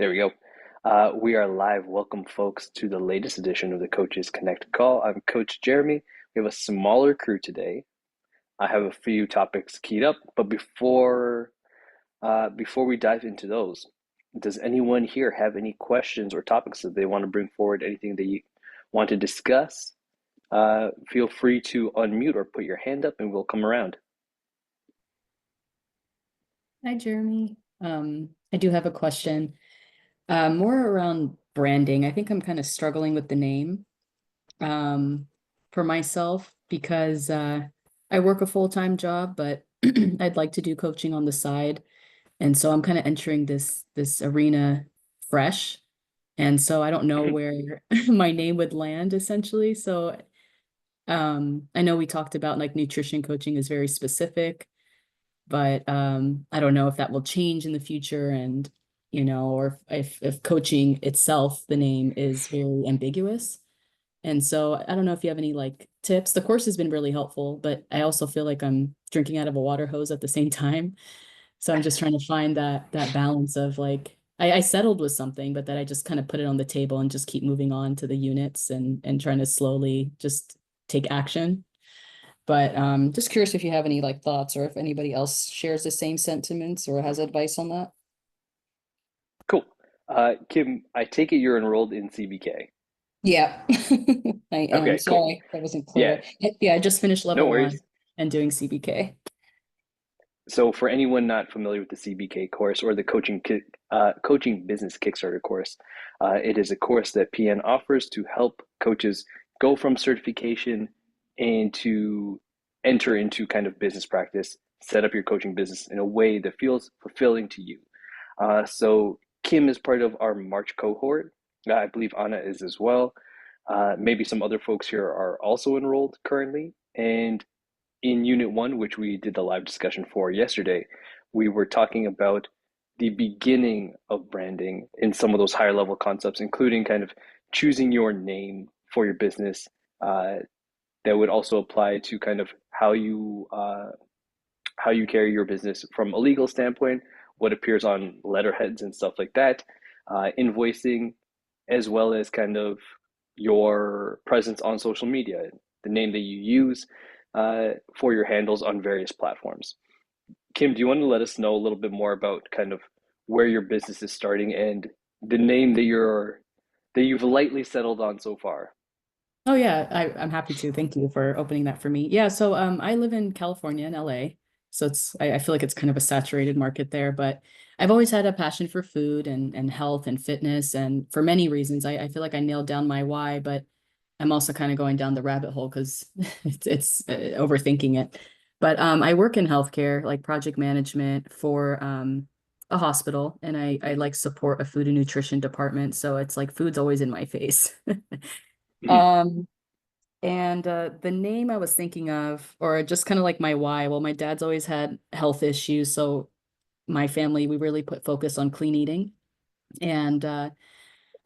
There we go. We are live. Welcome, folks, to the latest edition of the Coaches Connect call. I'm Coach Jeremy. We have a smaller crew today. I have a few topics keyed up, but before we dive into those, does anyone here have any questions or topics that they want to bring forward? Anything that you want to discuss? Feel free to unmute or put your hand up, and we'll come around. Hi, Jeremy. I do have a question, more around branding. I think I'm kind of struggling with the name, for myself because I work a full-time job, but I'd like to do coaching on the side. And so I'm kind of entering this arena fresh. And so I don't know Mhm. where my name would land essentially. So I know we talked about like nutrition coaching is very specific, but I don't know if that will change in the future, and or if coaching itself, the name is very ambiguous. And so I don't know if you have any like tips. The course has been really helpful, but I also feel like I'm drinking out of a water hose at the same time. So I'm just trying to find that balance of like I settled with something, but that I just kind of put it on the table and just keep moving on to the units and trying to slowly just take action. But just curious if you have any like thoughts, or if anybody else shares the same sentiments or has advice on that. Cool. Kim, I take it you're enrolled in CBK. Yeah, I am. Okay, cool. Sorry, that wasn't Yeah, clear. Yeah, I just finished no level one worries. and doing CBK. So for anyone not familiar with the CBK course or the coaching business Kickstarter course, it is a course that PN offers to help coaches go from certification and to enter into kind of business practice, set up your coaching business in a way that feels fulfilling to you. So Kim is part of our March cohort. I believe Anna is as well. Maybe some other folks here are also enrolled currently, and in Unit 1, which we did the live discussion for yesterday, we were talking about the beginning of branding in some of those higher level concepts, including kind of choosing your name for your business. Uh, that would also apply to kind of how you carry your business from a legal standpoint, what appears on letterheads and stuff like that, invoicing, as well as kind of your presence on social media, the name that you use for your handles on various platforms. Kim, do you want to let us know a little bit more about kind of where your business is starting and the name that you've lightly settled on so far? Oh yeah, I'm happy to. Thank you for opening that for me. Yeah, so I live in California in LA. So I feel like it's kind of a saturated market there, but I've always had a passion for food and health and fitness, and for many reasons. I feel like I nailed down my why, but I'm also kind of going down the rabbit hole because it's overthinking it. But I work in healthcare, like project management for a hospital, and I like support a food and nutrition department. So it's like food's always in my face. Mhm. Um, and the name I was thinking of, or just kind of like my why, well, my dad's always had health issues, so my family, we really put focus on clean eating. And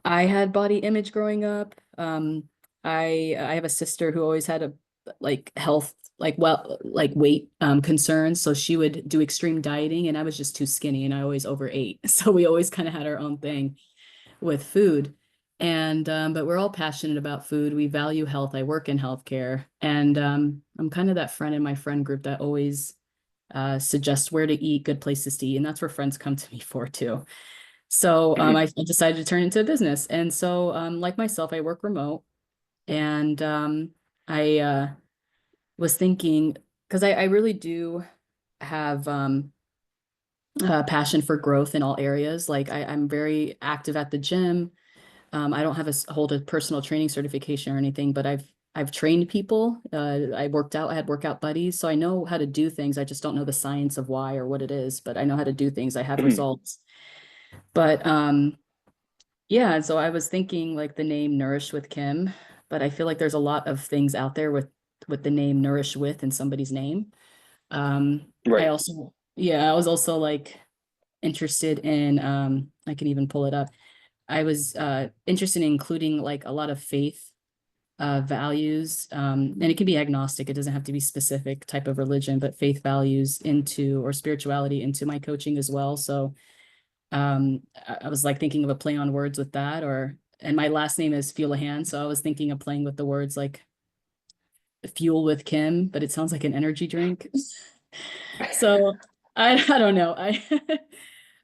I had body image growing up. I have a sister who always had a like health, like well, like weight concerns, so she would do extreme dieting, and I was just too skinny, and I always overate. So we always kind of had our own thing with food. And but we're all passionate about food. We value health. I work in healthcare, and I'm kind of that friend in my friend group that always suggests where to eat, good places to eat, and that's where friends come to me for too. So Mhm. I decided to turn into a business, and so like myself, I work remote, and I was thinking because I really do have passion for growth in all areas. Like I'm very active at the gym. I don't have hold a personal training certification or anything, but I've trained people. I worked out. I had workout buddies, so I know how to do things. I just don't know the science of why or what it is, but I know how to do things. I have Mhm. results. But yeah, and so I was thinking like the name Nourish with Kim, but I feel like there's a lot of things out there with the name Nourish with in somebody's name. I Right. also, yeah, I was also like interested in I can even pull it up. I was interested in including like a lot of faith values, and it can be agnostic. It doesn't have to be specific type of religion, but faith values into or spirituality into my coaching as well. So I was like thinking of a play on words with that, or and my last name is Fuelahan, so I was thinking of playing with the words like fuel with Kim, but it sounds like an energy drink. So I don't know.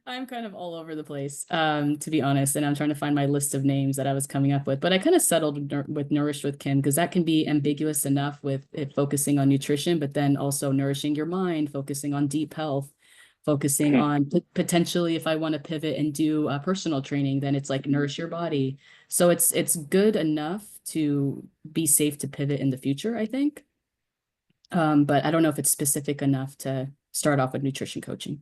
I'm kind of all over the place, to be honest, and I'm trying to find my list of names that I was coming up with. But I kind of settled with Nourished with Kim because that can be ambiguous enough with it focusing on nutrition, but then also nourishing your mind, focusing on deep health, focusing on potentially if I want to pivot and do personal training, then it's like nourish your body. So it's good enough to be safe to pivot in the future, I think. But I don't know if it's specific enough to start off with nutrition coaching.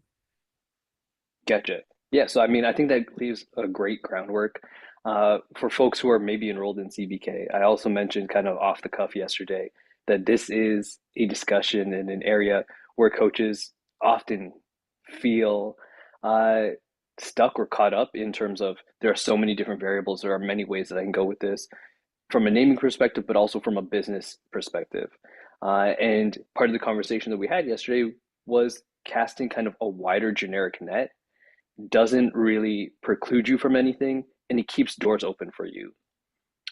Gotcha. Yeah, so I mean, I think that leaves a great groundwork for folks who are maybe enrolled in CBK. I also mentioned kind of off the cuff yesterday that this is a discussion in an area where coaches often feel uh, stuck or caught up in terms of there are so many different variables. There are many ways that I can go with this from a naming perspective, but also from a business perspective. And part of the conversation that we had yesterday was casting kind of a wider generic net doesn't really preclude you from anything and it keeps doors open for you.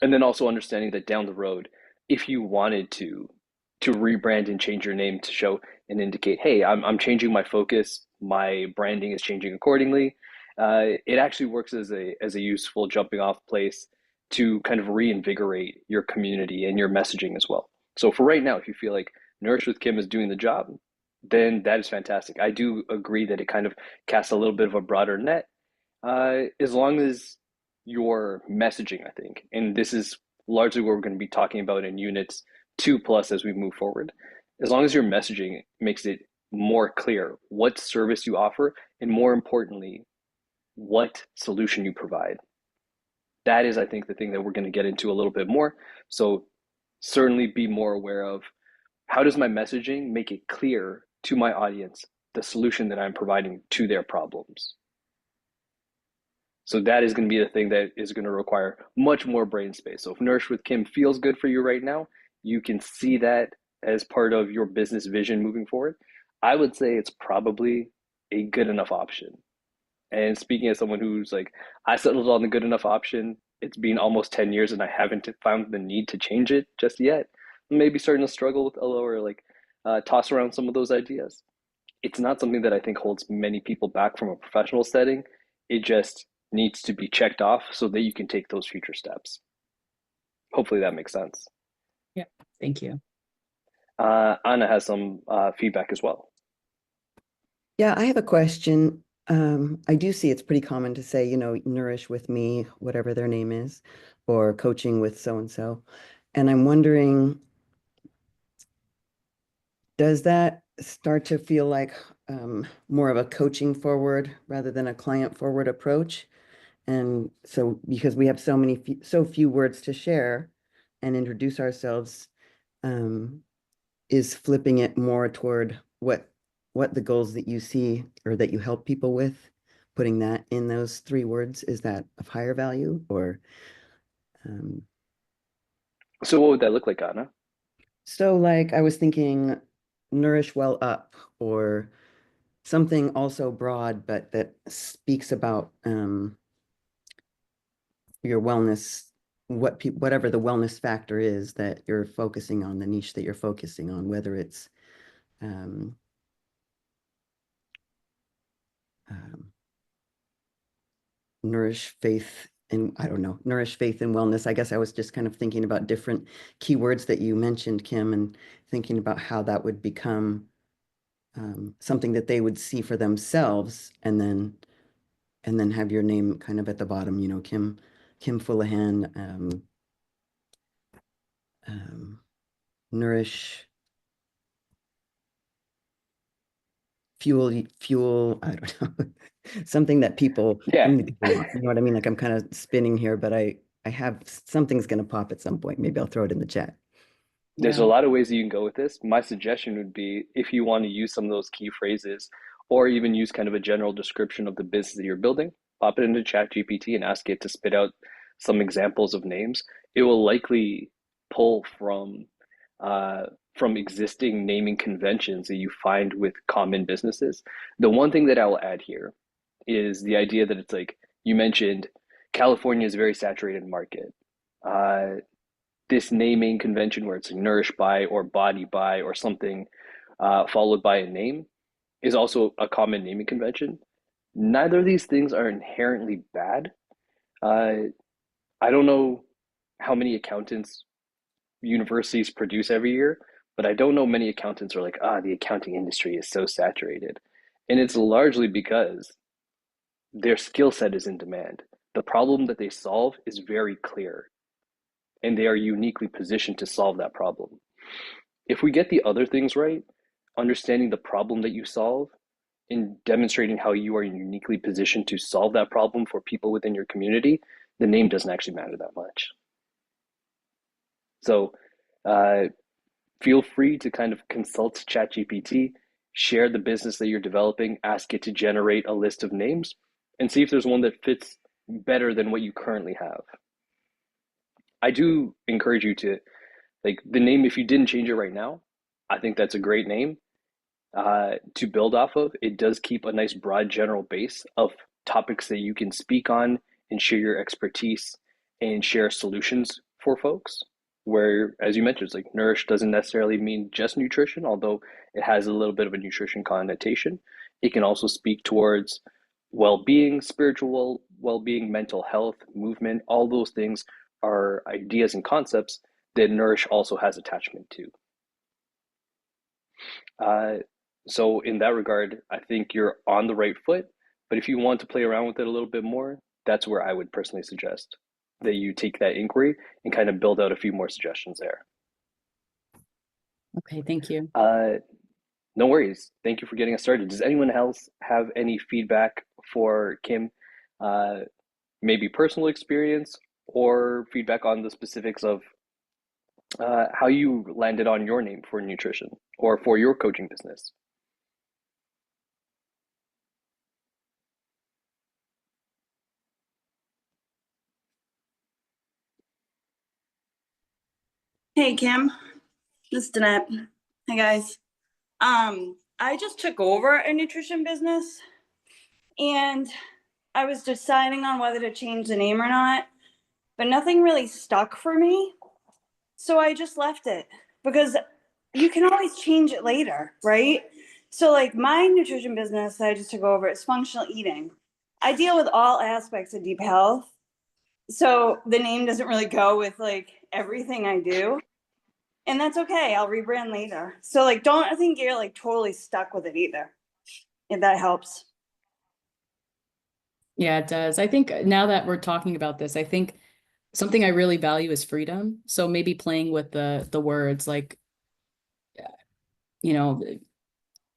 And then also understanding that down the road, if you wanted to rebrand and change your name to show and indicate, hey, I'm changing my focus, my branding is changing accordingly. It actually works as a useful jumping off place to kind of reinvigorate your community and your messaging as well. So for right now, if you feel like Nourish with Kim is doing the job, then that is fantastic. I do agree that it kind of casts a little bit of a broader net, as long as your messaging, I think, and this is largely what we're going to be talking about in units 2+ as we move forward. As long as your messaging makes it more clear what service you offer, and more importantly, what solution you provide. That is, I think, the thing that we're going to get into a little bit more. So certainly be more aware of how does my messaging make it clear to my audience the solution that I'm providing to their problems. So that is going to be the thing that is going to require much more brain space. So if Nourish with Kim feels good for you right now, you can see that as part of your business vision moving forward. I would say it's probably a good enough option. And speaking as someone who's like, I settled on the good enough option. It's been almost 10 years and I haven't found the need to change it just yet. Maybe starting to struggle with a lower, like, toss around some of those ideas. It's not something that I think holds many people back from a professional setting. It just needs to be checked off so that you can take those future steps. Hopefully that makes sense. Yeah, thank you. Anna has some feedback as well. Yeah, I have a question. I do see it's pretty common to say, nourish with me, whatever their name is, or coaching with so and so. And I'm wondering, does that start to feel like more of a coaching forward rather than a client forward approach? And so, because we have so few words to share and introduce ourselves, um, is flipping it more toward what the goals that you see or that you help people with, putting that in those 3 words, is that of higher value or um, So what would that look like, Anna? so like I was thinking nourish well up or something also broad but that speaks about your wellness, whatever the wellness factor is that you're focusing on, the niche that you're focusing on, whether it's um, um, nourish faith and I don't know, nourish faith and wellness. I guess I was just kind of thinking about different keywords that you mentioned, Kim, and thinking about how that would become something that they would see for themselves, and then have your name kind of at the bottom, Kim Fullahan, um, nourish, fuel, I don't know, Yeah, something that people want. You know what I mean? Like I'm kind of spinning here, but I have something's gonna pop at some point. Maybe I'll throw it in the chat. there's a Yeah. lot of ways that you can go with this. My suggestion would be if you want to use some of those key phrases or even use kind of a general description of the business that you're building, pop it into Chat GPT and ask it to spit out some examples of names. It will likely pull uh, from existing naming conventions that you find with common businesses. The one thing that I will add here is the idea that it's like you mentioned, California is a very saturated market. Uh, this naming convention where it's nourished by or body by or something followed by a name is also a common naming convention. Neither of these things are inherently bad. Uh, I don't know how many accountants universities produce every year, but I don't know many accountants are like, the accounting industry is so saturated. And it's largely because their skill set is in demand. The problem that they solve is very clear, and they are uniquely positioned to solve that problem. If we get the other things right, understanding the problem that you solve and demonstrating how you are uniquely positioned to solve that problem for people within your community, the name doesn't actually matter that much. So, uh, feel free to kind of consult ChatGPT, share the business that you're developing, ask it to generate a list of names, and see if there's one that fits better than what you currently have. I do encourage you to, like, the name, if you didn't change it right now, I think that's a great name to build off of. It does keep a nice broad general base of topics that you can speak on and share your expertise and share solutions for folks. Where, as you mentioned, it's like nourish doesn't necessarily mean just nutrition, although it has a little bit of a nutrition connotation. It can also speak towards well-being, spiritual well-being, mental health, movement. All those things are ideas and concepts that nourish also has attachment to. Uh, so in that regard, I think you're on the right foot. But if you want to play around with it a little bit more, that's where I would personally suggest that you take that inquiry and kind of build out a few more suggestions there. Okay, thank you. No worries. Thank you for getting us started. Does anyone else have any feedback for Kim? Uh, Maybe personal experience or feedback on the specifics of how you landed on your name for nutrition or for your coaching business? Hey Kim, this is Danette. Hey guys. I just took over a nutrition business and I was deciding on whether to change the name or not, but nothing really stuck for me. So I just left it because you can always change it later, right? So like my nutrition business that I just took over is functional eating. I deal with all aspects of deep health. So the name doesn't really go with like everything I do. And that's okay. I'll rebrand later. So like don't think you're like totally stuck with it either, if that helps. Yeah, it does. I think now that we're talking about this, I think something I really value is freedom. So maybe playing with the words like, you know,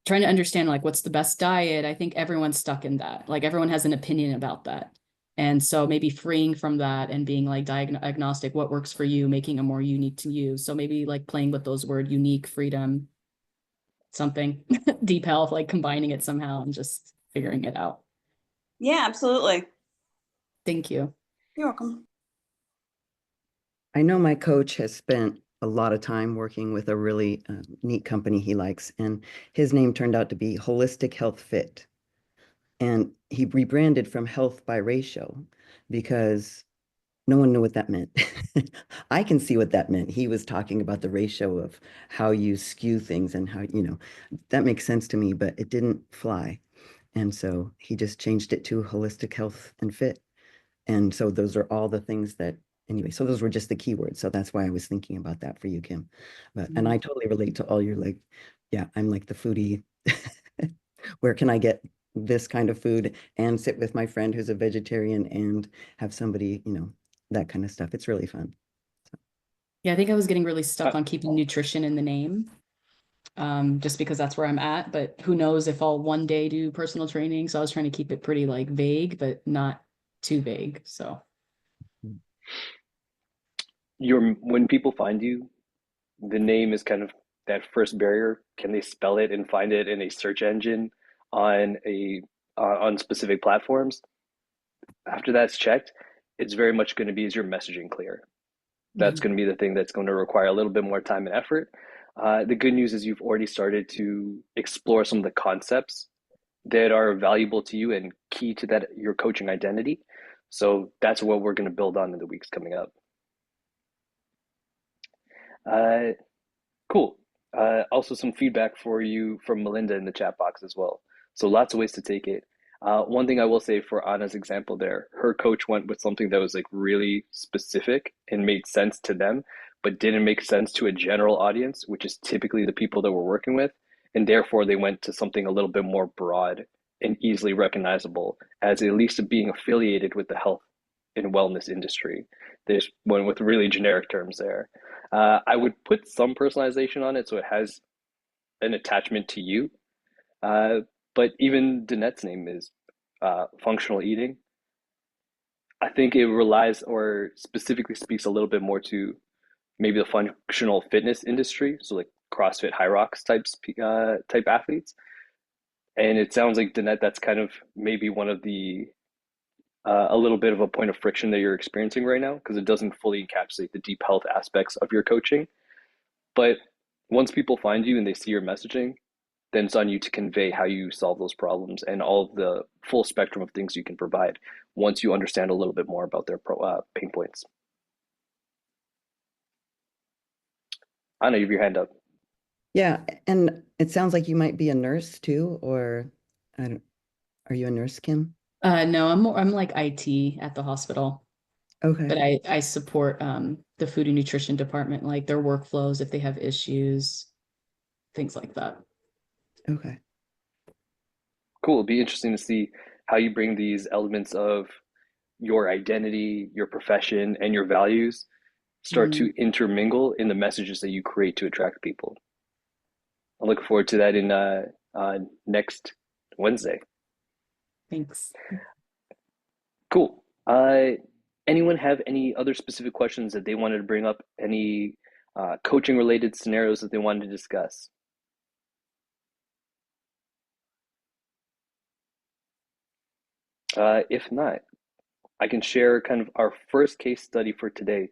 trying to understand like what's the best diet. I think everyone's stuck in that. Like everyone has an opinion about that. And so maybe freeing from that and being like agnostic, what works for you, making it more unique to you. So maybe like playing with those words, unique, freedom, something, deep health, like combining it somehow and just figuring it out. Yeah, absolutely. Thank you. You're welcome. I know my coach has spent a lot of time working with a really neat company he likes, and his name turned out to be Holistic Health Fit. And he rebranded from health by ratio because no one knew what that meant. I can see what that meant. He was talking about the ratio of how you skew things and how, that makes sense to me, but it didn't fly. And so he just changed it to holistic health and fit. And so those are all the things that, anyway, so those were just the keywords. So that's why I was thinking about that for you, Kim. And I totally relate to all your like, yeah, I'm like the foodie. Where can I get this kind of food and sit with my friend who's a vegetarian and have somebody, that kind of stuff. It's really fun. Yeah, I think I was getting really stuck Uh, on keeping nutrition in the name, just because that's where I'm at. But who knows if I'll one day do personal training. So I was trying to keep it pretty like vague, but not too vague. So when people find you, the name is kind of that first barrier. Can they spell it and find it in a search engine on a on specific platforms? After that's checked, it's very much going to be, is your messaging clear? That's mhm. going to be the thing that's going to require a little bit more time and effort. The good news is you've already started to explore some of the concepts that are valuable to you and key to that your coaching identity. So that's what we're going to build on in the weeks coming up. Uh, Cool. Also, some feedback for you from Melinda in the chat box as well. So, lots of ways to take it. One thing I will say for Anna's example there, her coach went with something that was like really specific and made sense to them, but didn't make sense to a general audience, which is typically the people that we're working with. And therefore, they went to something a little bit more broad and easily recognizable as at least being affiliated with the health and wellness industry. There's one with really generic terms there. I would put some personalization on it so it has an attachment to you. Uh, but even Danette's name is functional eating. I think it relies or specifically speaks a little bit more to maybe the functional fitness industry, so like CrossFit, High Rocks type athletes. And it sounds like Danette, that's kind of maybe one of the a little bit of a point of friction that you're experiencing right now because it doesn't fully encapsulate the deep health aspects of your coaching. But once people find you and they see your messaging, then it's on you to convey how you solve those problems and all of the full spectrum of things you can provide once you understand a little bit more about their pain points. Anna, you have your hand up. Yeah, and it sounds like you might be a nurse too, or I don't, are you a nurse, Kim? No, I'm like IT at the hospital, but Okay. I support the food and nutrition department, like their workflows if they have issues, things like that. Okay. Cool. It'll be interesting to see how you bring these elements of your identity, your profession, and your values start Mm, to intermingle in the messages that you create to attract people. I look forward to that in next Wednesday. thanks. Cool. Anyone have any other specific questions that they wanted to bring up? Any coaching related scenarios that they wanted to discuss? If not, I can share kind of our first case study for today,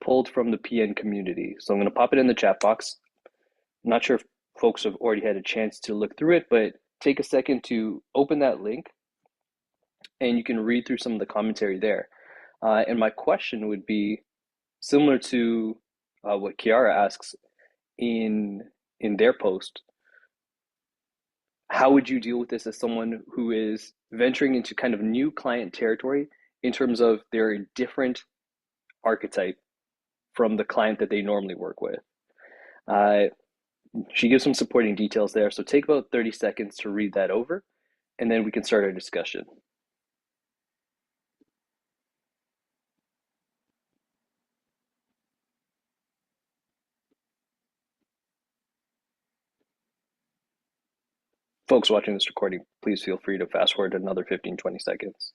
pulled from the PN community. So I'm going to pop it in the chat box. I'm not sure if folks have already had a chance to look through it, but take a second to open that link and you can read through some of the commentary there. And my question would be similar to what Kiara asks in their post. How would you deal with this as someone who is venturing into kind of new client territory in terms of their different archetype from the client that they normally work with? Uh, she gives some supporting details there, so take about 30 seconds to read that over, and then we can start our discussion. Folks watching this recording, please feel free to fast forward another 15-20 seconds.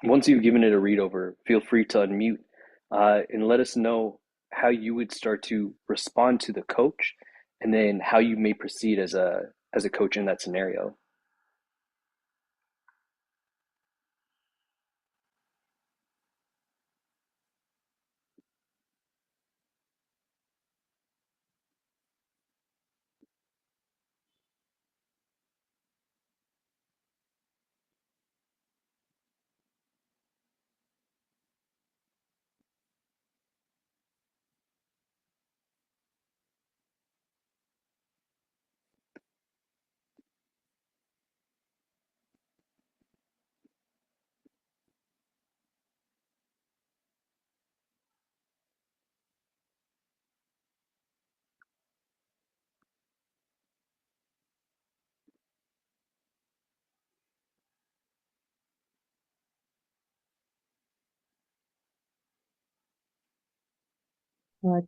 Once you've given it a read over, feel free to unmute and let us know how you would start to respond to the coach and then how you may proceed as a coach in that scenario.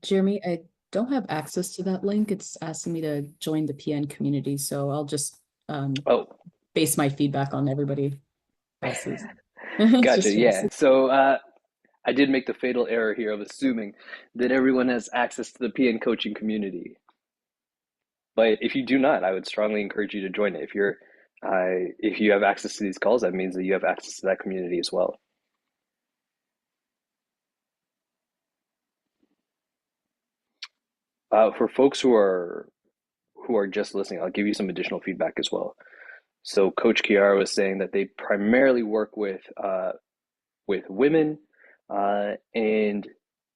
Jeremy, I don't have access to that link. It's asking me to join the PN community, so I'll just Oh, base my feedback on everybody else's. It's gotcha. just Yeah. So I did make the fatal error here of assuming that everyone has access to the PN coaching community. But if you do not, I would strongly encourage you to join it. If you have access to these calls, that means that you have access to that community as well. For folks who are just listening, I'll give you some additional feedback as well. So Coach Kiara was saying that they primarily work with women, and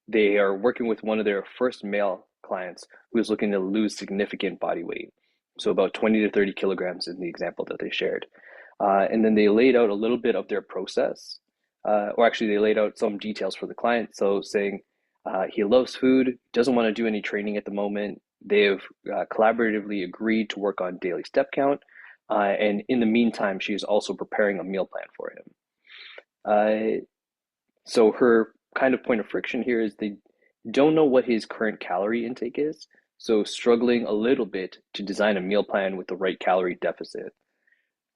they are working with one of their first male clients who is looking to lose significant body weight. So about 20 to 30 kilograms in the example that they shared. And then they laid out a little bit of their process, or actually they laid out some details for the client. So saying he loves food, doesn't want to do any training at the moment. They have collaboratively agreed to work on daily step count. And in the meantime, she is also preparing a meal plan for him. So her kind of point of friction here is they don't know what his current calorie intake is, so struggling a little bit to design a meal plan with the right calorie deficit.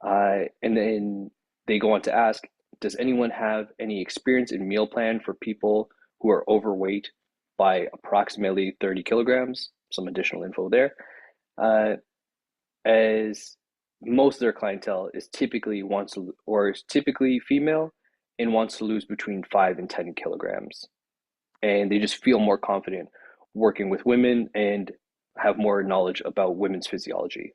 And then they go on to ask, does anyone have any experience in meal plan for people who are overweight by approximately 30 kilograms? Some additional info there. As most of their clientele is typically female and wants to lose between 5 and 10 kilograms. And they just feel more confident working with women and have more knowledge about women's physiology.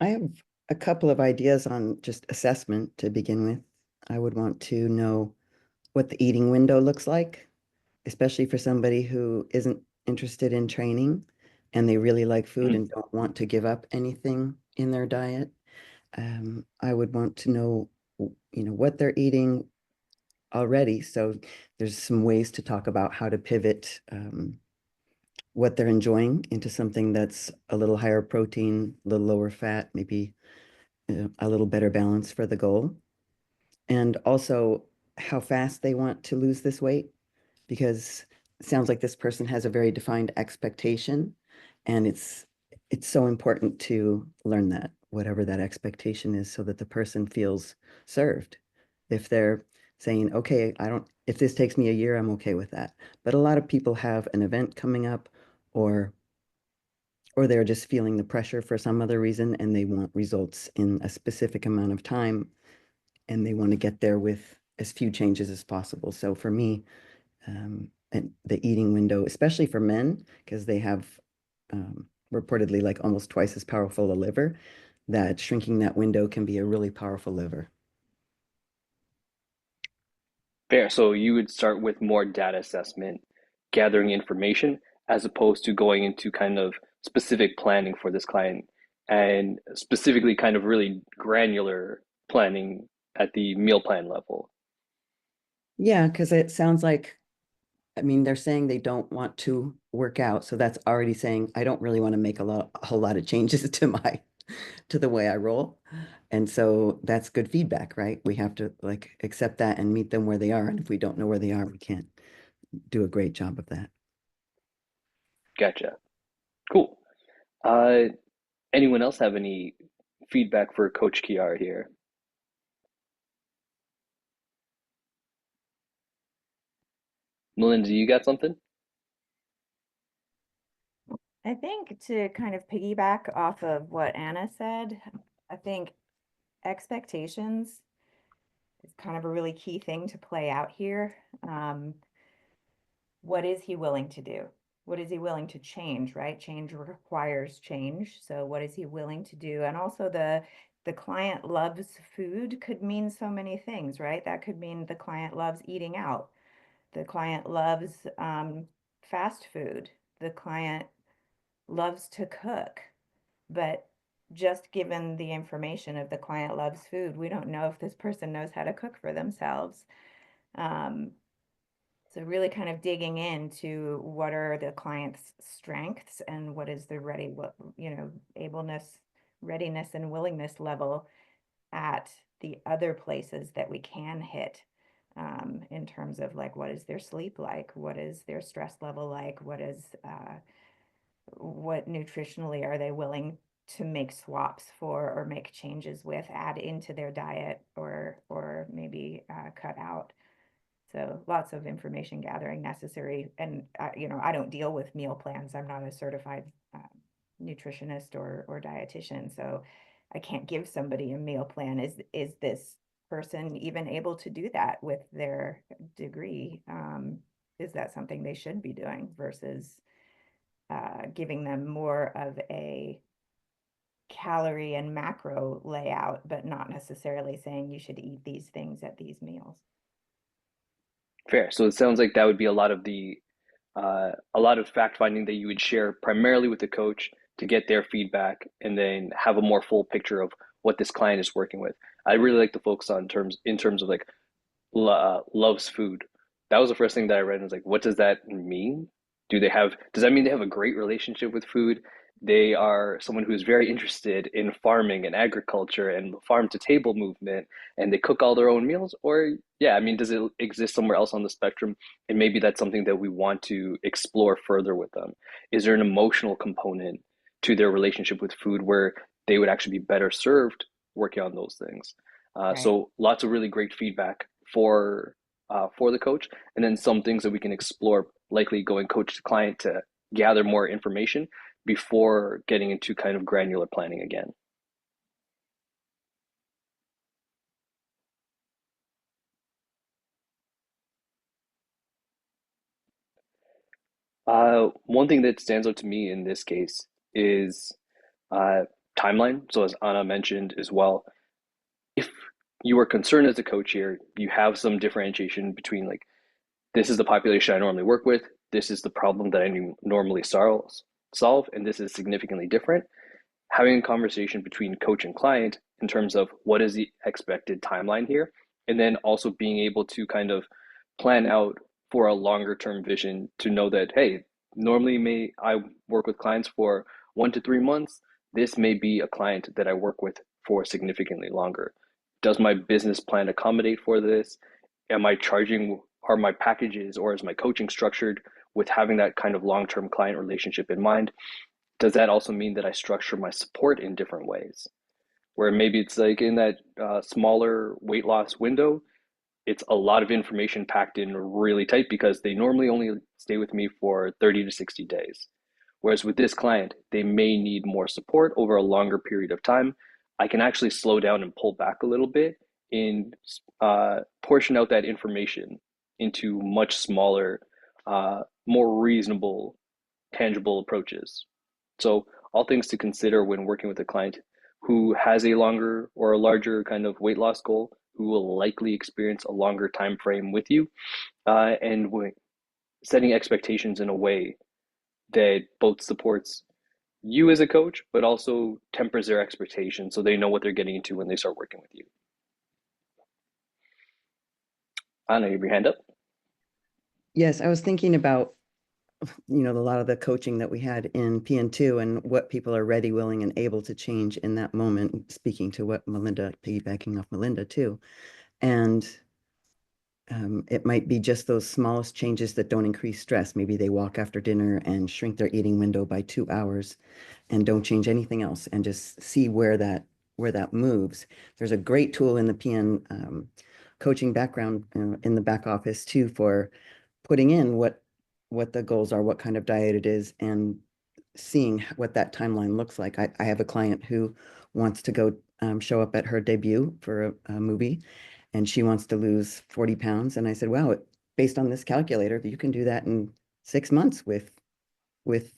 I have a couple of ideas on just assessment to begin with. I would want to know what the eating window looks like, especially for somebody who isn't interested in training and they really like food and don't want to give up anything in their diet. I would want to know, what they're eating already. So there's some ways to talk about how to pivot what they're enjoying into something that's a little higher protein, a little lower fat, maybe a little better balance for the goal. And also how fast they want to lose this weight, because it sounds like this person has a very defined expectation, and it's so important to learn that, whatever that expectation is, so that the person feels served. If they're saying, okay, if this takes me a year, I'm okay with that. But a lot of people have an event coming up, or they're just feeling the pressure for some other reason, and they want results in a specific amount of time, and they want to get there with as few changes as possible. So for me, and the eating window, especially for men, because they have reportedly like almost twice as powerful a liver, that shrinking that window can be a really powerful liver. Fair. So you would start with more data assessment, gathering information, as opposed to going into kind of specific planning for this client and specifically kind of really granular planning at the meal plan level. Yeah, because it sounds like, I mean, they're saying they don't want to work out. So that's already saying I don't really want to make a whole lot of changes to the way I roll. And so that's good feedback, right? We have to like accept that and meet them where they are. And if we don't know where they are, we can't do a great job of that. Gotcha. Cool. Uh, Anyone else have any feedback for Coach Kiara here? Melinda, you got something? I think to kind of piggyback off of what Anna said, I think expectations is kind of a really key thing to play out here. What is he willing to do? What is he willing to change, right? Change requires change. So what is he willing to do? And also the client loves food could mean so many things, right? That could mean the client loves eating out. The client loves fast food. The client loves to cook. But just given the information of the client loves food, we don't know if this person knows how to cook for themselves. Um, so really kind of digging into what are the client's strengths and what is the ableness, readiness and willingness level at the other places that we can hit, in terms of like, what is their sleep like? What is their stress level like? What nutritionally are they willing to make swaps for or make changes with, add into their diet, or maybe cut out. So lots of information gathering necessary. And you know, I don't deal with meal plans. I'm not a certified nutritionist or dietitian, so I can't give somebody a meal plan. Is this person even able to do that with their degree? Is that something they should be doing versus giving them more of a calorie and macro layout, but not necessarily saying you should eat these things at these meals? Fair. So it sounds like that would be a lot of fact finding that you would share primarily with the coach to get their feedback and then have a more full picture of what this client is working with. I really like to focus on terms of like loves food. That was the first thing that I read. And was like, what does that mean? Does that mean they have a great relationship with food? They are someone who's very interested in farming and agriculture and farm to table movement, and they cook all their own meals? Or, yeah, I mean, does it exist somewhere else on the spectrum? And maybe that's something that we want to explore further with them. Is there an emotional component to their relationship with food where they would actually be better served working on those things? Right. So lots of really great feedback for the coach, and then some things that we can explore, likely going coach to client to gather more information before getting into kind of granular planning again. One thing that stands out to me in this case is uh, timeline. So as Anna mentioned as well, if you are concerned as a coach here, you have some differentiation between like this is the population I normally work with, this is the problem that I normally solve, and this is significantly different. Having a conversation between coach and client in terms of what is the expected timeline here, and then also being able to kind of plan out for a longer term vision to know that, hey, normally may I work with clients for 1 to 3 months. This may be a client that I work with for significantly longer. Does my business plan accommodate for this? Am I charging, are my packages or is my coaching structured with having that kind of long term client relationship in mind? Does that also mean that I structure my support in different ways? Where maybe it's like in that smaller weight loss window, it's a lot of information packed in really tight because they normally only stay with me for 30 to 60 days. Whereas with this client, they may need more support over a longer period of time. I can actually slow down and pull back a little bit and portion out that information into much smaller, more reasonable, tangible approaches. So all things to consider when working with a client who has a longer or a larger kind of weight loss goal, who will likely experience a longer time frame with you, and setting expectations in a way that both supports you as a coach, but also tempers their expectations so they know what they're getting into when they start working with you. Anna, you have your hand up. Yes, I was thinking about, a lot of the coaching that we had in PN2 and what people are ready, willing, and able to change in that moment, speaking to what Melinda, piggybacking off Melinda too. And it might be just those smallest changes that don't increase stress. Maybe they walk after dinner and shrink their eating window by 2 hours and don't change anything else and just see where that moves. There's a great tool in the PN coaching background in the back office too for putting in what the goals are, what kind of diet it is, and seeing what that timeline looks like. I have a client who wants to go show up at her debut for a movie, and she wants to lose 40 pounds. And I said, wow, based on this calculator, you can do that in 6 months with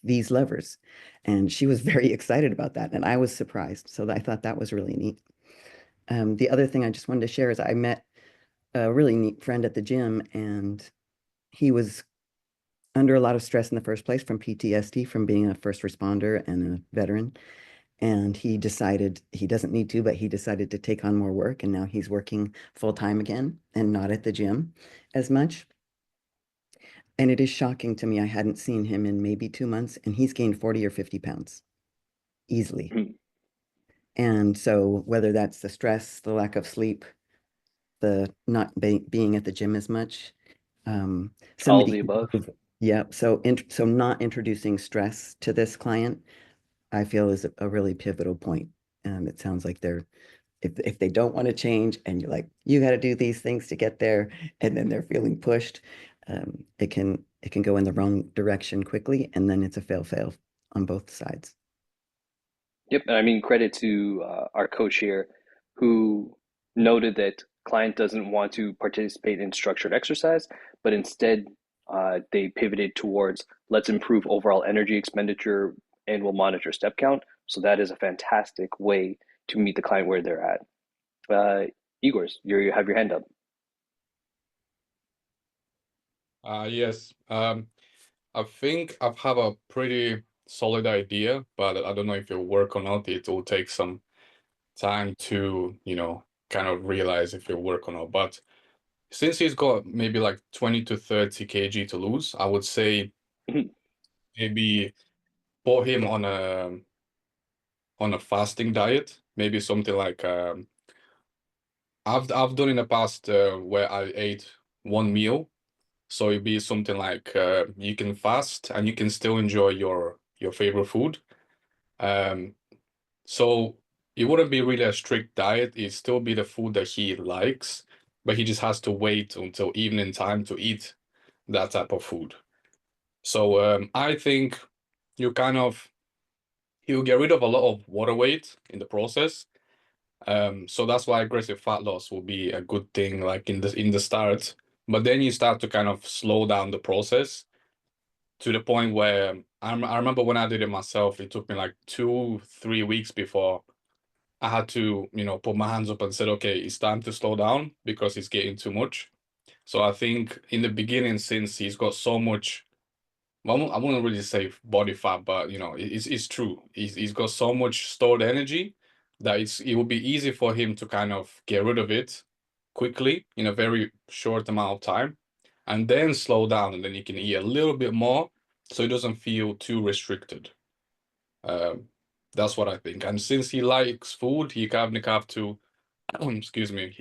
these levers. And she was very excited about that. And I was surprised. So I thought that was really neat. The other thing I just wanted to share is I met a really neat friend at the gym, and he was under a lot of stress in the first place from PTSD, from being a first responder and a veteran. And he decided he doesn't need to, but he decided to take on more work. And now he's working full time again and not at the gym as much. And it is shocking to me. I hadn't seen him in maybe 2 months, and he's gained 40 or 50 pounds easily. And so whether that's the stress, the lack of sleep, the not being at the gym as much, All of somebody the above. yeah, so not introducing stress to this client I feel is a really pivotal point. It sounds like if they don't want to change and you're like, you got to do these things to get there, and then they're feeling pushed, it can go in the wrong direction quickly, and then it's a fail on both sides. Yep, and I mean credit to our coach here, who noted that client doesn't want to participate in structured exercise, but instead they pivoted towards let's improve overall energy expenditure and we'll monitor step count. So that is a fantastic way to meet the client where they're at. Igor's, you have your hand up. Yes. I think I've have a pretty solid idea, but I don't know if it'll work or not. It will take some time to, kind of realize if it'll work or not. But since he's got maybe like 20 to 30 kg to lose, I would say maybe put him on a fasting diet, maybe something like I've done in the past where I ate one meal. So it'd be something like you can fast and you can still enjoy your favorite food. Um, so it wouldn't be really a strict diet. It'd still be the food that he likes, but he just has to wait until evening time to eat that type of food. So I think you kind of he'll get rid of a lot of water weight in the process. So that's why aggressive fat loss will be a good thing, like in the start. But then you start to kind of slow down the process to the point where I remember when I did it myself, it took me like 2, 3 weeks before I had to, put my hands up and said, okay, it's time to slow down because it's getting too much. So I think in the beginning, since he's got so much, well, I wouldn't really say body fat, but it's true. He's got so much stored energy that it will be easy for him to kind of get rid of it quickly in a very short amount of time, and then slow down, and then he can eat a little bit more, so he doesn't feel too restricted. Um, that's what I think. And since he likes food, he kind of have to, excuse me,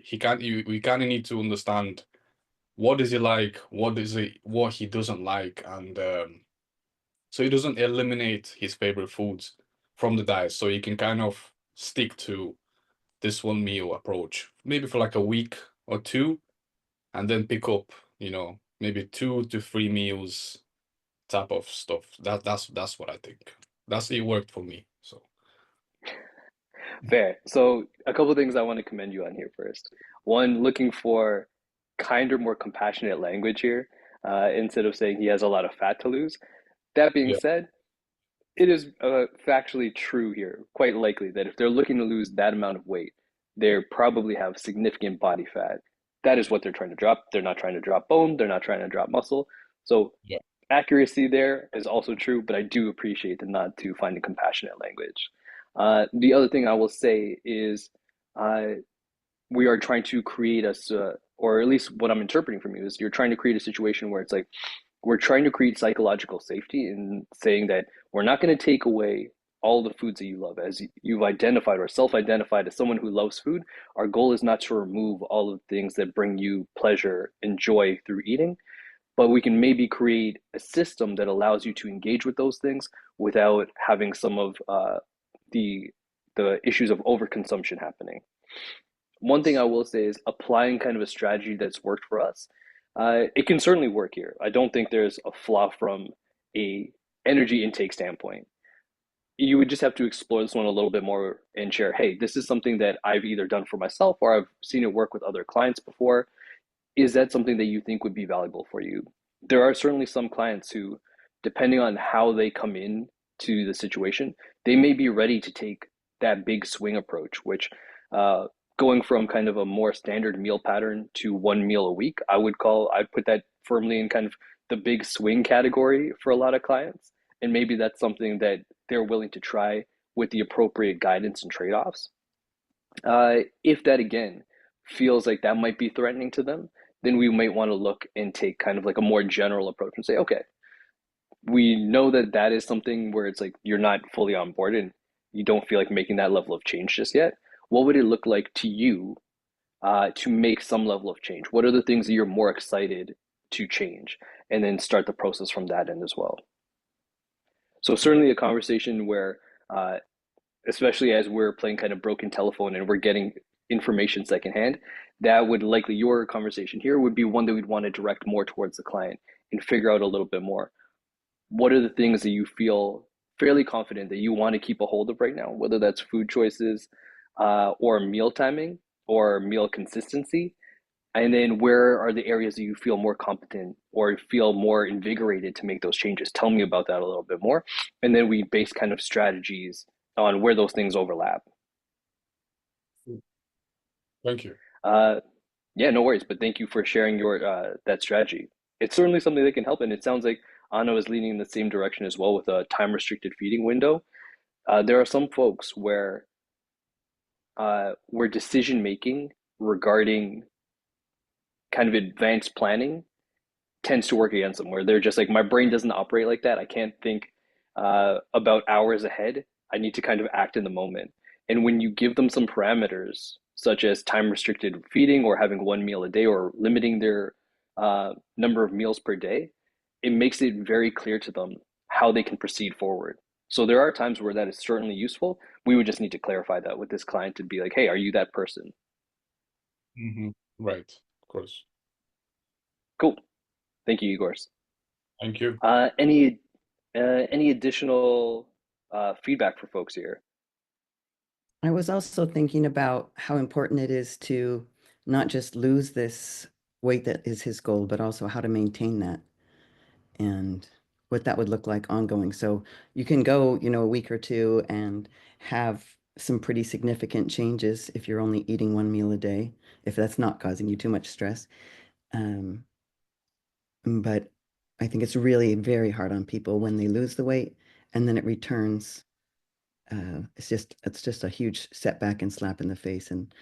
we kind of need to understand what does he like, what he doesn't like, and so he doesn't eliminate his favorite foods from the diet. So he can kind of stick to this one meal approach, maybe for like a week or two, and then pick up, maybe 2 to 3 meals type of stuff. That's what I think. It worked for me. So Fair. So a couple of things I want to commend you on here first. One, looking for kinder, more compassionate language here, instead of saying he has a lot of fat to lose. That being yeah, said, it is factually true here, quite likely that if they're looking to lose that amount of weight, they probably have significant body fat. That is what they're trying to drop. They're not trying to drop bone, they're not trying to drop muscle. So Yeah. accuracy there is also true, but I do appreciate the nod to finding compassionate language. The other thing I will say is uh, we are trying to create or at least what I'm interpreting from you is you're trying to create a situation where it's like we're trying to create psychological safety in saying that we're not going to take away all the foods that you love. As you've identified or self-identified as someone who loves food, our goal is not to remove all of the things that bring you pleasure and joy through eating, but we can maybe create a system that allows you to engage with those things without having some of the the issues of overconsumption happening. One thing I will say is applying kind of a strategy that's worked for us. It can certainly work here. I don't think there's a flaw from a energy intake standpoint. You would just have to explore this one a little bit more and share, hey, this is something that I've either done for myself or I've seen it work with other clients before. Is that something that you think would be valuable for you? There are certainly some clients who, depending on how they come in to the situation, they may be ready to take that big swing approach, which uh, going from kind of a more standard meal pattern to one meal a week, I'd put that firmly in kind of the big swing category for a lot of clients. And maybe that's something that they're willing to try with the appropriate guidance and trade-offs. If that again feels like that might be threatening to them, then we might want to look and take kind of like a more general approach and say, okay, we know that that is something where it's like you're not fully on board and you don't feel like making that level of change just yet. What would it look like to you to make some level of change? What are the things that you're more excited to change? And then start the process from that end as well. So certainly a conversation where uh, especially as we're playing kind of broken telephone and we're getting information secondhand. That would likely, your conversation here would be one that we'd want to direct more towards the client and figure out a little bit more. What are the things that you feel fairly confident that you want to keep a hold of right now, whether that's food choices, or meal timing or meal consistency? And then where are the areas that you feel more competent or feel more invigorated to make those changes? Tell me about that a little bit more. And then we base kind of strategies on where those things overlap. Thank you. Uh, yeah, no worries. But thank you for sharing your that strategy. It's certainly something that can help, and it sounds like Anna is leaning in the same direction as well with a time restricted feeding window. There are some folks where decision making regarding kind of advanced planning tends to work against them, where they're just like, my brain doesn't operate like that. I can't think about hours ahead. I need to kind of act in the moment. And when you give them some parameters, such as time restricted feeding or having one meal a day or limiting their number of meals per day, it makes it very clear to them how they can proceed forward. So there are times where that is certainly useful. We would just need to clarify that with this client to be like, hey, are you that person? Right, of course. Cool. Thank you, Igor. Thank you. Any additional feedback for folks here? I was also thinking about how important it is to not just lose this weight that is his goal, but also how to maintain that and what that would look like ongoing. So you can go, a week or two and have some pretty significant changes if you're only eating one meal a day, if that's not causing you too much stress. Um, but I think it's really very hard on people when they lose the weight and then it returns. It's just a huge setback and slap in the face. And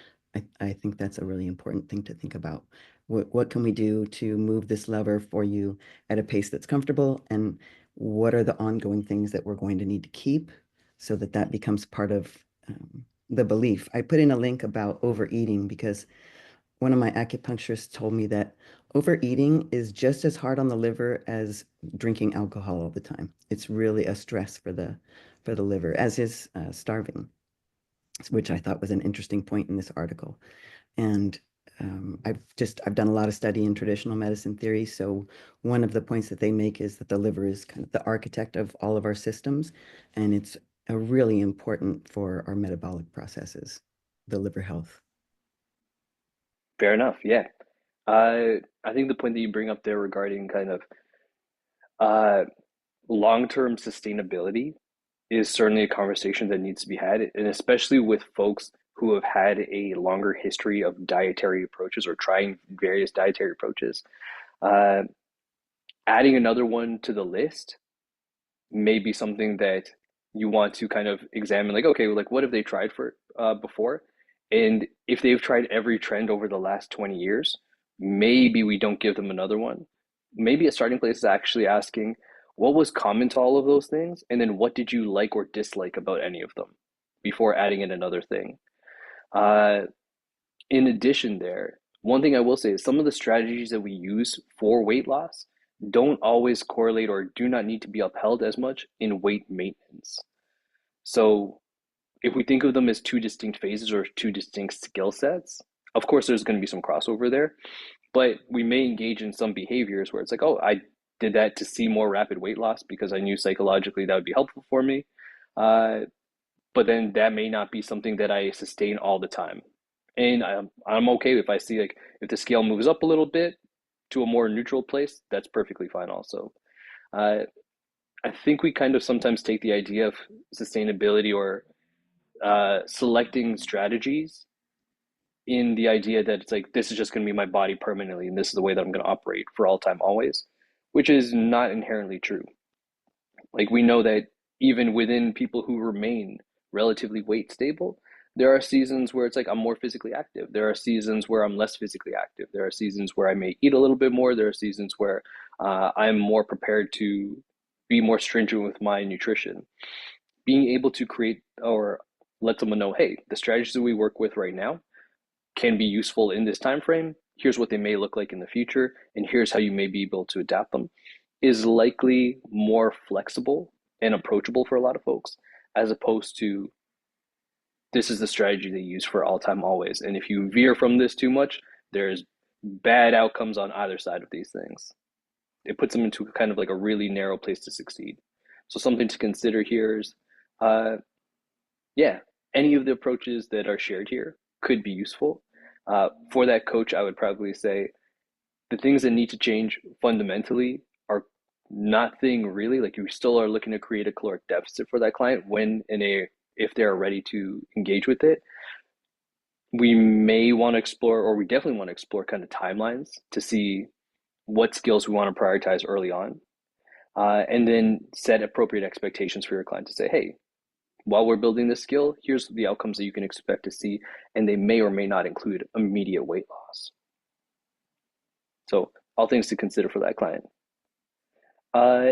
I think that's a really important thing to think about. What can we do to move this lever for you at a pace that's comfortable? And what are the ongoing things that we're going to need to keep so that that becomes part of the belief? I put in a link about overeating because one of my acupuncturists told me that overeating is just as hard on the liver as drinking alcohol all the time. It's really a stress for the liver, as is starving, which I thought was an interesting point in this article. And I've done a lot of study in traditional medicine theory. So one of the points that they make is that the liver is kind of the architect of all of our systems, and it's a really important for our metabolic processes, the liver health. Fair enough. Yeah. I think the point that you bring up there regarding kind of uh, long-term sustainability is certainly a conversation that needs to be had, and especially with folks who have had a longer history of dietary approaches or trying various dietary approaches. Uh, Adding another one to the list may be something that you want to kind of examine, like, okay, like what have they tried for before? And if they've tried every trend over the last 20 years, maybe we don't give them another one. Maybe a starting place is actually asking what was common to all of those things, and then what did you like or dislike about any of them before adding in another thing. Uh, in addition, there, one thing I will say is some of the strategies that we use for weight loss don't always correlate or do not need to be upheld as much in weight maintenance. So if we think of them as two distinct phases or two distinct skill sets, of course there's going to be some crossover there, but we may engage in some behaviors where it's like, oh, I did that to see more rapid weight loss because I knew psychologically that would be helpful for me. Uh, but then that may not be something that I sustain all the time. And I'm okay if I see like if the scale moves up a little bit to a more neutral place, that's perfectly fine also. Uh, I think we kind of sometimes take the idea of sustainability or selecting strategies in the idea that it's like this is just going to be my body permanently and this is the way that I'm going to operate for all time always, which is not inherently true. Like we know that even within people who remain relatively weight stable, there are seasons where it's like I'm more physically active. There are seasons where I'm less physically active. There are seasons where I may eat a little bit more. There are seasons where I'm more prepared to be more stringent with my nutrition. Being able to create or let someone know, hey, the strategies that we work with right now can be useful in this time frame. Here's what they may look like in the future, and here's how you may be able to adapt them, is likely more flexible and approachable for a lot of folks as opposed to this is the strategy they use for all time always. And if you veer from this too much, there's bad outcomes on either side of these things. It puts them into kind of like a really narrow place to succeed. So something to consider here is, yeah, any of the approaches that are shared here could be useful. For that coach, I would probably say the things that need to change fundamentally are nothing really. Like you still are looking to create a caloric deficit for that client when in a if they're ready to engage with it. We may want to explore, or we definitely want to explore kind of timelines to see what skills we want to prioritize early on. And then set appropriate expectations for your client to say, hey, while we're building this skill, here's the outcomes that you can expect to see, and they may or may not include immediate weight loss. So all things to consider for that client.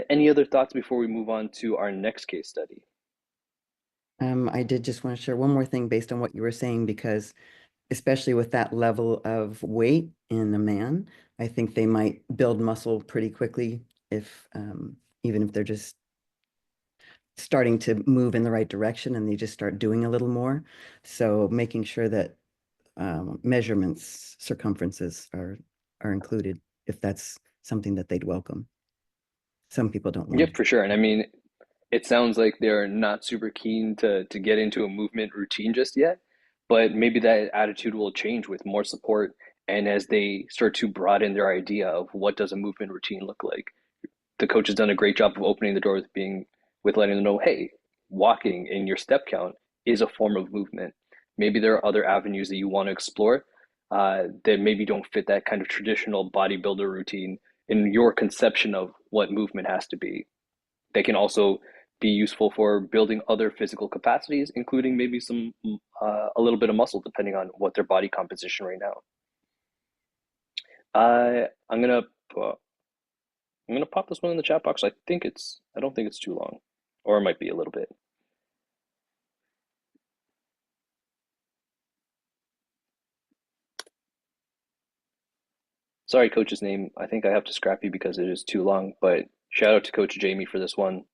Any other thoughts before we move on to our next case study? I did just want to share one more thing based on what you were saying, because especially with that level of weight in a man, I think they might build muscle pretty quickly if even if they're just starting to move in the right direction and they just start doing a little more. So making sure that measurements, circumferences are included if that's something that they'd welcome. Some people don't want Yeah, it. for sure. And I mean, it sounds like they're not super keen to get into a movement routine just yet, but maybe that attitude will change with more support and as they start to broaden their idea of what does a movement routine look like. The coach has done a great job of opening the door with letting them know, hey, walking in your step count is a form of movement. Maybe there are other avenues that you want to explore that maybe don't fit that kind of traditional bodybuilder routine in your conception of what movement has to be. They can also be useful for building other physical capacities, including maybe some a little bit of muscle, depending on what their body composition right now. I'm gonna pop this one in the chat box. I don't think it's too long, or it might be a little bit. Sorry, coach's name. I think I have to scrap you because it is too long, but shout out to Coach Jamie for this one.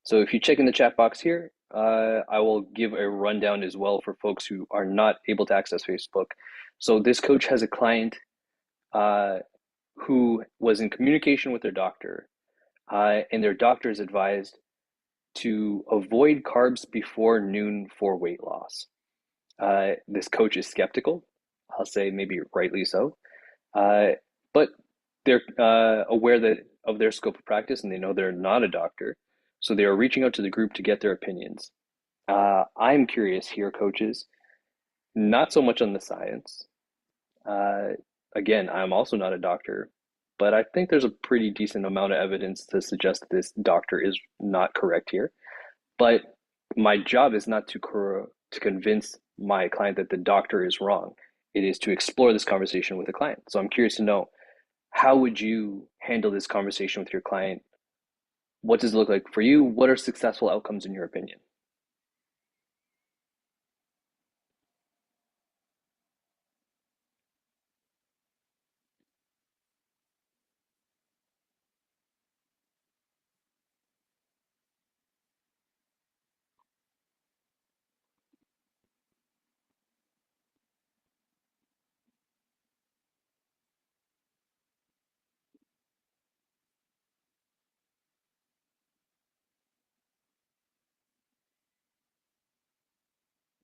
So if you check in the chat box here, I will give a rundown as well for folks who are not able to access Facebook. So this coach has a client who was in communication with their doctor, and their doctor is advised to avoid carbs before noon for weight loss. This coach is skeptical. I'll say maybe rightly so, but they're aware that of their scope of practice, and they know they're not a doctor, so they are reaching out to the group to get their opinions. I'm curious here, coaches, not so much on the science. Uh, Again, I'm also not a doctor, but I think there's a pretty decent amount of evidence to suggest that this doctor is not correct here. But my job is not to convince my client that the doctor is wrong. It is to explore this conversation with the client. So I'm curious to know, how would you handle this conversation with your client? What does it look like for you? What are successful outcomes in your opinion?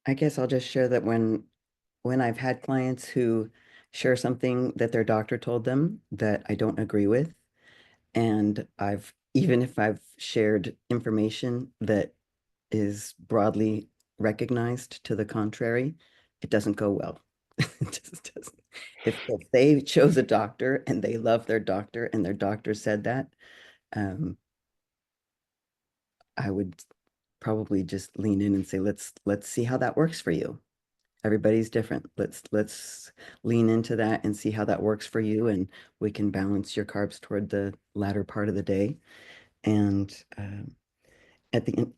I guess I'll just share that when I've had clients who share something that their doctor told them that I don't agree with, and even if I've shared information that is broadly recognized to the contrary, it doesn't go well. It just doesn't. If they chose a doctor and they love their doctor and their doctor said that, I would probably just lean in and say, let's see how that works for you. Everybody's different. Let's lean into that and see how that works for you, and we can balance your carbs toward the latter part of the day. And in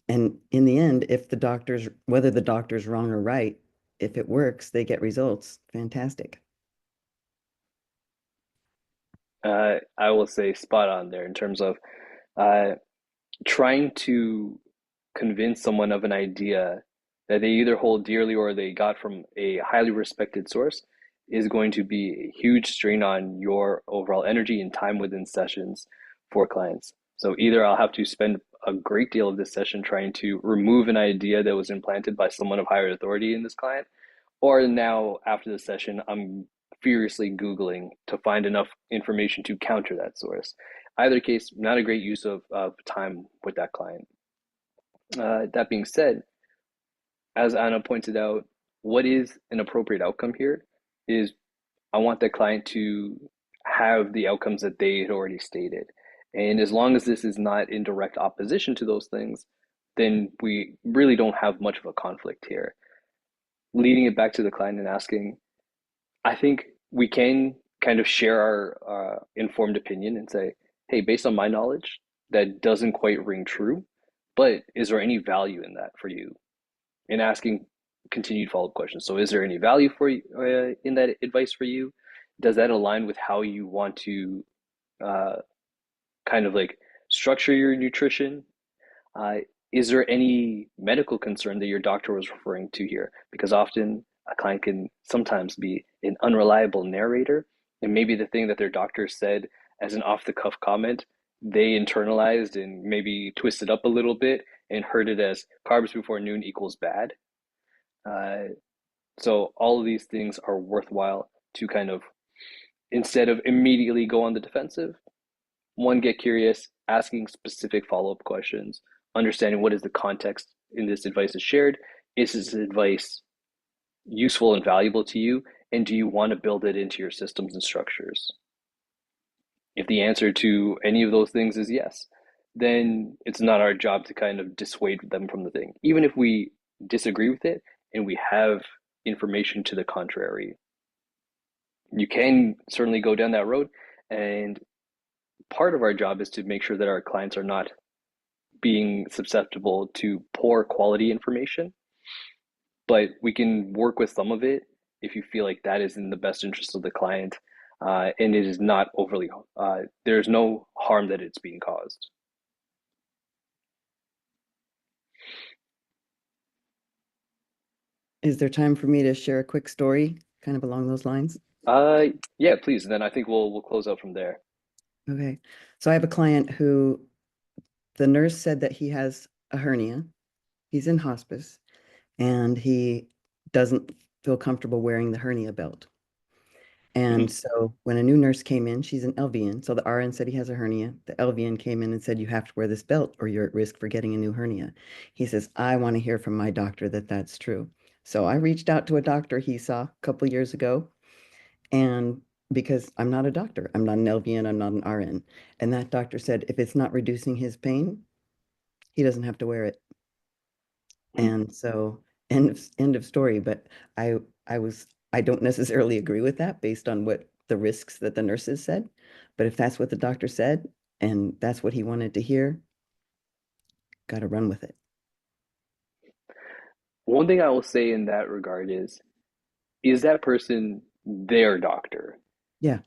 the end, if the doctor's whether the doctor's wrong or right, if it works, they get results. Fantastic. I will say spot on there in terms of uh, trying to convince someone of an idea that they either hold dearly or they got from a highly respected source is going to be a huge strain on your overall energy and time within sessions for clients. So either I'll have to spend a great deal of this session trying to remove an idea that was implanted by someone of higher authority in this client, or now after the session, I'm furiously Googling to find enough information to counter that source. Either case, not a great use of time with that client. That being said, as Anna pointed out, what is an appropriate outcome here is I want the client to have the outcomes that they had already stated. And as long as this is not in direct opposition to those things, then we really don't have much of a conflict here. Leading it back to the client and asking, I think we can kind of share our informed opinion and say, hey, based on my knowledge, that doesn't quite ring true, but is there any value in that for you? And asking continued follow-up questions. So is there any value for you in that advice for you? Does that align with how you want to uh, kind of like structure your nutrition? Uh, is there any medical concern that your doctor was referring to here? Because often a client can sometimes be an unreliable narrator, and maybe the thing that their doctor said as an off-the-cuff comment, they internalized and maybe twisted up a little bit and heard it as carbs before noon equals bad. Uh, so all of these things are worthwhile to kind of, instead of immediately go on the defensive, one, get curious, asking specific follow-up questions, understanding what is the context in this advice is shared. Is this advice useful and valuable to you? And do you want to build it into your systems and structures? If the answer to any of those things is yes, then it's not our job to kind of dissuade them from the thing. Even if we disagree with it and we have information to the contrary, you can certainly go down that road. And part of our job is to make sure that our clients are not being susceptible to poor quality information, but we can work with some of it if you feel like that is in the best interest of the client, and it is not overly, there's no harm that it's being caused. Is there time for me to share a quick story kind of along those lines? Yeah, please. And then I think we'll close out from there. Okay. So I have a client who the nurse said that he has a hernia. He's in hospice and he doesn't feel comfortable wearing the hernia belt. And so when a new nurse came in, she's an LVN. So the RN said he has a hernia. The LVN came in and said, you have to wear this belt or you're at risk for getting a new hernia. He says, I want to hear from my doctor that that's true. So I reached out to a doctor he saw a couple years ago. And because I'm not a doctor, I'm not an LVN, I'm not an RN. And that doctor said, if it's not reducing his pain, he doesn't have to wear it. And so end of story. But I I don't necessarily agree with that based on what the risks that the nurses said. But if that's what the doctor said and that's what he wanted to hear, got to run with it. One thing I will say in that regard is that person their doctor? Yeah.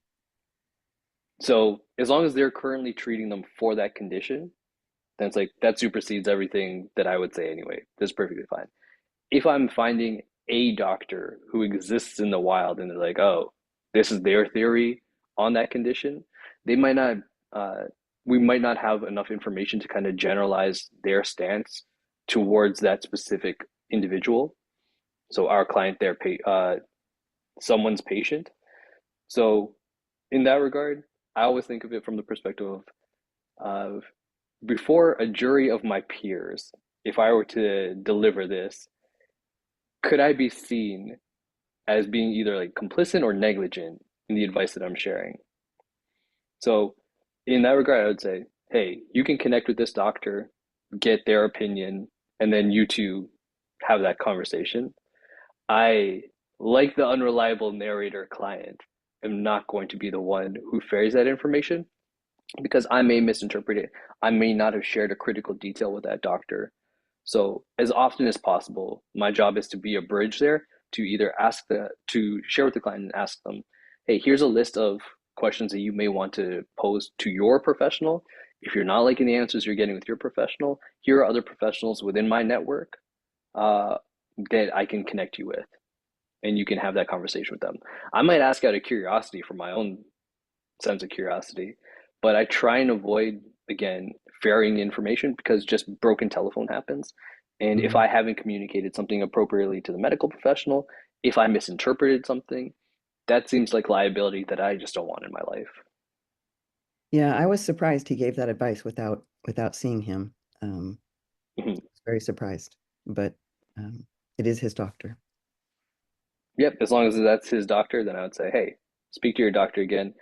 So as long as they're currently treating them for that condition, then it's like that supersedes everything that I would say anyway. That's perfectly fine. If I'm finding a doctor who exists in the wild and they're like, oh, this is their theory on that condition, they might not, uh, we might not have enough information to kind of generalize their stance towards that specific individual. So our client, someone's patient. So in that regard, I always think of it from the perspective of before a jury of my peers, if I were to deliver this, could I be seen as being either like complicit or negligent in the advice that I'm sharing? So, in that regard, I would say, hey, you can connect with this doctor, get their opinion, and then you two have that conversation. I, like the unreliable narrator client, am not going to be the one who ferries that information because I may misinterpret it. I may not have shared a critical detail with that doctor. So as often as possible, my job is to be a bridge there to either to share with the client and ask them, hey, here's a list of questions that you may want to pose to your professional. If you're not liking the answers you're getting with your professional, here are other professionals within my network uh, that I can connect you with, and you can have that conversation with them. I might ask out of curiosity for my own sense of curiosity, but I try and avoid, again, varying information because just broken telephone happens. And if I haven't communicated something appropriately to the medical professional, if I misinterpreted something, that seems like liability that I just don't want in my life. Yeah, I was surprised he gave that advice without seeing him. Mhm. Very surprised, but it is his doctor. Yep, as long as that's his doctor, then I would say, hey, speak to your doctor again.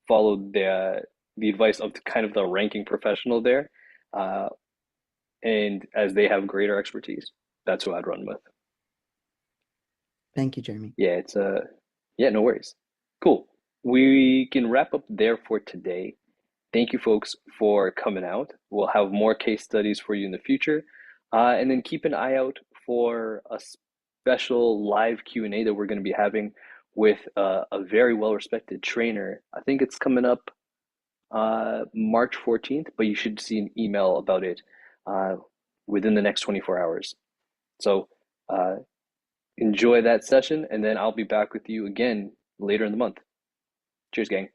Follow the advice of kind of the ranking professional there, uh, and as they have greater expertise, that's who I'd run with. Thank you, Jeremy. Yeah, it's yeah, no worries. Cool. We can wrap up there for today. Thank you, folks, for coming out. We'll have more case studies for you in the future, and then keep an eye out for a special live Q&A that we're going to be having with a very well-respected trainer. I think it's coming up March 14th, but you should see an email about it uh, within the next 24 hours. So uh, enjoy that session, and then I'll be back with you again later in the month. Cheers, gang.